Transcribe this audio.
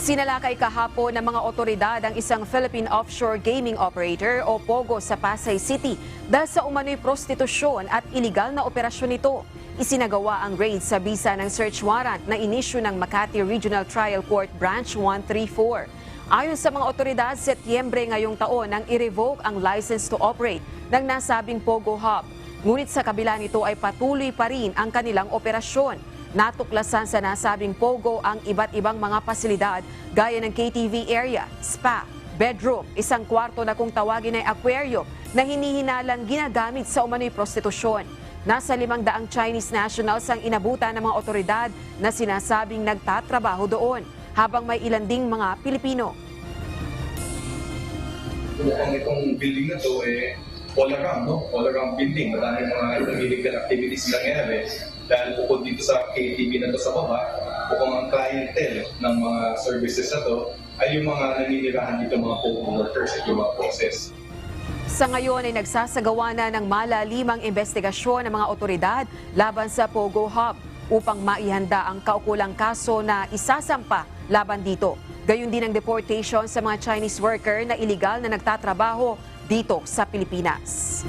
Sinalakay kahapon ng mga otoridad ang isang Philippine Offshore Gaming Operator o POGO sa Pasay City dahil sa umano'y prostitusyon at iligal na operasyon nito. Isinagawa ang raid sa bisa ng search warrant na inisyu ng Makati Regional Trial Court Branch 134. Ayon sa mga otoridad, Setyembre ngayong taon nang i-revoke ang license to operate ng nasabing POGO Hub. Ngunit sa kabila nito ay patuloy pa rin ang kanilang operasyon. Natuklasan sa nasabing POGO ang iba't ibang mga pasilidad gaya ng KTV area, spa, bedroom, isang kwarto na kung tawagin ay aquarium na hinihinalang ginagamit sa umano'y prostitusyon. Nasa 500 Chinese nationals ang inabutan ng mga otoridad na sinasabing nagtatrabaho doon, habang may ilan ding mga Pilipino. Itong building na to all around, no? All around building. Maraming mga illegal activities nangyari dahil bukod dito sa KTV na to sa baba, bukod ang clientele ng mga services na to ay yung mga naninirahan dito mga co-workers at yung mga process. Sa ngayon ay nagsasagawa na ng malalimang investigasyon ng mga otoridad laban sa POGO Hub upang maihanda ang kaukulang kaso na isasampa laban dito. Gayon din ang deportation sa mga Chinese worker na iligal na nagtatrabaho dito sa Pilipinas.